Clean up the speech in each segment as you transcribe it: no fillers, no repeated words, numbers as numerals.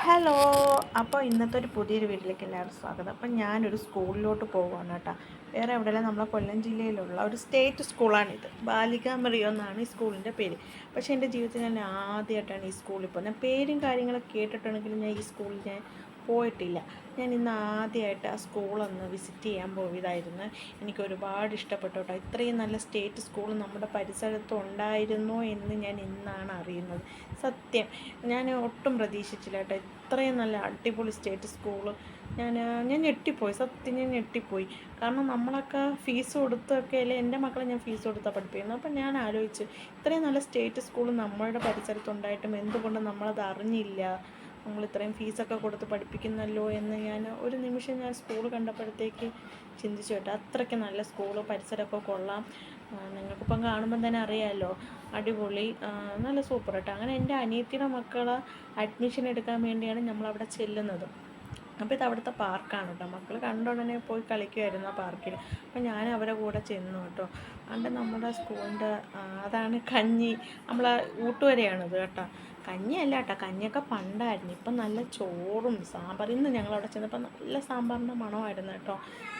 Hello. അപ്പോൾ ഇന്നത്തെ ഒരു പുതിയൊരു വീട്ടിലേക്ക് എല്ലാവർക്കും സ്വാഗതം. അപ്പം ഞാനൊരു സ്കൂളിലോട്ട് പോകുകയാണ് കേട്ടോ. വേറെ എവിടെയല്ല, നമ്മളെ കൊല്ലം ജില്ലയിലുള്ള ഒരു സ്റ്റേറ്റ് സ്കൂളാണിത്. ബാലിക മറിയം എന്നാണ് ഈ സ്കൂളിൻ്റെ പേര്. പക്ഷേ എൻ്റെ ജീവിതത്തിൽ ഞാൻ ആദ്യമായിട്ടാണ് ഈ സ്കൂളിൽ പോകുന്നത്. ഞാൻ പേരും കാര്യങ്ങളൊക്കെ കേട്ടിട്ടുണ്ടെങ്കിലും ഞാൻ ഈ സ്കൂളിൽ ഞാൻ പോയിട്ടില്ല. ഞാൻ ഇന്ന് ആദ്യമായിട്ട് ആ സ്കൂളൊന്ന് വിസിറ്റ് ചെയ്യാൻ പോയതായിരുന്നു. എനിക്ക് ഒരുപാട് ഇഷ്ടപ്പെട്ടു കേട്ടോ. ഇത്രയും നല്ല സ്റ്റേറ്റ് സ്കൂൾ നമ്മുടെ പരിസരത്ത് ഉണ്ടായിരുന്നോ എന്ന് ഞാൻ ഇന്നാണ് അറിയുന്നത്. സത്യം, ഞാൻ ഒട്ടും പ്രതീക്ഷിച്ചില്ല കേട്ടോ. ഇത്രയും നല്ല അടിപൊളി സ്റ്റേറ്റ് സ്കൂള് ഞാൻ ഞെട്ടിപ്പോയി. സത്യം, ഞാൻ ഞെട്ടിപ്പോയി. കാരണം നമ്മളൊക്കെ ഫീസ് കൊടുത്തൊക്കെ അല്ലേ, എൻ്റെ മക്കളെ ഞാൻ ഫീസ് കൊടുത്താണ് പഠിപ്പിക്കുന്നത്. അപ്പം ഞാൻ ആലോചിച്ചു, ഇത്രയും നല്ല സ്റ്റേറ്റ് സ്കൂൾ നമ്മളുടെ പരിസരത്തുണ്ടായിട്ടും എന്തുകൊണ്ട് നമ്മളത് അറിഞ്ഞില്ല, നമ്മൾ ഇത്രയും ഫീസൊക്കെ കൊടുത്ത് പഠിപ്പിക്കുന്നല്ലോ എന്ന് ഞാൻ ഒരു നിമിഷം ഞാൻ സ്കൂൾ കണ്ടപ്പോഴത്തേക്ക് ചിന്തിച്ചു കേട്ടോ. അത്രയ്ക്ക് നല്ല സ്കൂള്, പരിസരമൊക്കെ കൊള്ളാം. നിങ്ങൾക്കിപ്പം കാണുമ്പം തന്നെ അറിയാമല്ലോ, അടിപൊളി, നല്ല സൂപ്പർ കേട്ടോ. അങ്ങനെ എൻ്റെ അനിയത്തിയുടെ മക്കളെ അഡ്മിഷൻ എടുക്കാൻ വേണ്ടിയാണ് നമ്മളവിടെ ചെല്ലുന്നത്. അപ്പോൾ ഇത് അവിടുത്തെ പാർക്കാണ് കേട്ടോ. മക്കൾ കണ്ട ഉടനെ പോയി കളിക്കുമായിരുന്നു ആ പാർക്കിൽ. അപ്പോൾ ഞാൻ അവരെ കൂടെ ചെന്നു കേട്ടോ. അതുകൊണ്ട് നമ്മുടെ സ്കൂളിൻ്റെ അതാണ് കഞ്ഞി, നമ്മളെ ഊട്ടുവരെയാണിത് കേട്ടോ. കഞ്ഞിയല്ല കേട്ടോ, കഞ്ഞിയൊക്കെ പണ്ടായിരുന്നു. ഇപ്പം നല്ല ചോറും സാമ്പാർ. ഇന്ന് ഞങ്ങളവിടെ ചെന്നപ്പോൾ നല്ല സാമ്പാറിൻ്റെ മണമായിരുന്നു കേട്ടോ.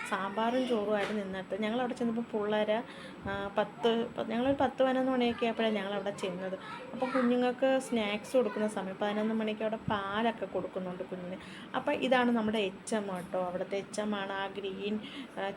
സാമ്പാറും ചോറുമായിരുന്നു ഇന്നത്തെ. ഞങ്ങളവിടെ ചെന്നപ്പോൾ പിള്ളേരെ ഞങ്ങളൊരു 10-11 മണിയൊക്കെ ആയപ്പോഴാണ് ഞങ്ങളവിടെ ചെന്നത്. അപ്പോൾ കുഞ്ഞുങ്ങൾക്ക് സ്നാക്സ് കൊടുക്കുന്ന സമയം 11 മണിക്ക് അവിടെ പാലൊക്കെ കൊടുക്കുന്നുണ്ട് കുഞ്ഞിന്. അപ്പോൾ ഇതാണ് നമ്മുടെ എച്ച് എം കേട്ടോ. അവിടുത്തെ എച്ച് എം ആണ് ആ ഗ്രീൻ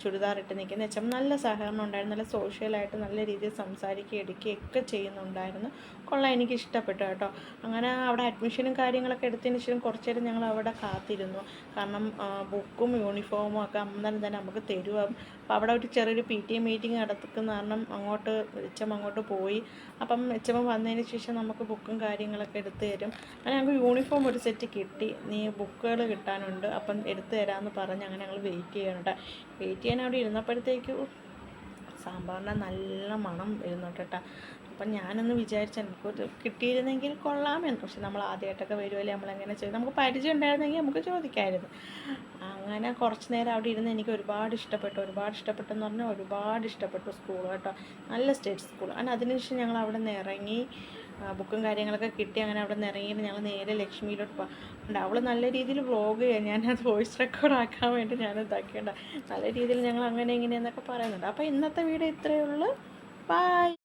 ചുരിദാർ ഇട്ട് നിൽക്കുന്ന എച്ച് എം. നല്ല സഹകരണം ഉണ്ടായിരുന്നു, നല്ല സോഷ്യലായിട്ട് നല്ല രീതിയിൽ സംസാരിക്കുകയും എടുക്കുകയൊക്കെ ചെയ്യുന്നുണ്ടായിരുന്നു. കൊള്ളാം, എനിക്ക് ഇഷ്ടപ്പെട്ടു കേട്ടോ. അങ്ങനെ അവിടെ അഡ്മിഷനും കാര്യങ്ങളൊക്കെ എടുത്തതിന് ശേഷം കുറച്ച് നേരം ഞങ്ങൾ അവിടെ കാത്തിരുന്നു. കാരണം ബുക്കും യൂണിഫോമും ഒക്കെ അന്നേരം തന്നെ നമുക്ക് തരുക. അപ്പോൾ അവിടെ ഒരു ചെറിയൊരു PTA മീറ്റിംഗ് നടക്കുന്ന കാരണം അങ്ങോട്ട് എച്ച് എം അങ്ങോട്ട് പോയി. അപ്പം എച്ച് എം വന്നതിന് ശേഷം നമുക്ക് ബുക്കും കാര്യങ്ങളൊക്കെ എടുത്തു തരും. അങ്ങനെ ഞങ്ങൾക്ക് യൂണിഫോം ഒരു സെറ്റ് കിട്ടി. നീ ബുക്കുകൾ കിട്ടാനുണ്ട്, അപ്പം എടുത്തു തരാമെന്ന് പറഞ്ഞ് അങ്ങനെ ഞങ്ങൾ വെയിറ്റ് ചെയ്യണം. വെയിറ്റ് ചെയ്യാൻ അവിടെ ഇരുന്നപ്പോഴത്തേക്ക് സാമ്പാറിൻ്റെ നല്ല മണം വരുന്നുണ്ട് കേട്ടോ. അപ്പം ഞാനൊന്ന് വിചാരിച്ചു എനിക്കൊരു കിട്ടിയിരുന്നെങ്കിൽ കൊള്ളാമെന്ന്. പക്ഷെ നമ്മൾ ആദ്യമായിട്ടൊക്കെ വരുമല്ലേ, നമ്മളെങ്ങനെ ചെയ്യും, നമുക്ക് പരിചയം ഉണ്ടായിരുന്നെങ്കിൽ നമുക്ക് ചോദിക്കാമായിരുന്നു. അങ്ങനെ കുറച്ച് നേരം അവിടെ ഇരുന്ന് എനിക്ക് ഒരുപാട് ഇഷ്ടപ്പെട്ടെന്ന് പറഞ്ഞാൽ ഒരുപാട് ഇഷ്ടപ്പെട്ടു സ്കൂൾ കേട്ടോ. നല്ല സ്റ്റേറ്റ് സ്കൂൾ. അങ്ങനെ അതിനുശേഷം ഞങ്ങൾ അവിടെ നിന്ന് ഇറങ്ങി, ബുക്കും കാര്യങ്ങളൊക്കെ കിട്ടി. അങ്ങനെ അവിടെ നിന്ന് ഇറങ്ങിയിട്ട് ഞങ്ങൾ നേരെ ലക്ഷ്മിയിലോട്ട് പോകും. അവൾ നല്ല രീതിയിൽ വ്ളോഗ് ചെയ്യാൻ, ഞാനത് വോയിസ് റെക്കോർഡ് ആക്കാൻ വേണ്ടി ഞാൻ ഇതാക്കേണ്ട. നല്ല രീതിയിൽ ഞങ്ങൾ അങ്ങനെ ഇങ്ങനെയെന്നൊക്കെ പറയുന്നുണ്ട്. അപ്പോൾ ഇന്നത്തെ വീഡിയോ ഇത്രയേ ഉള്ളൂ. ബൈ.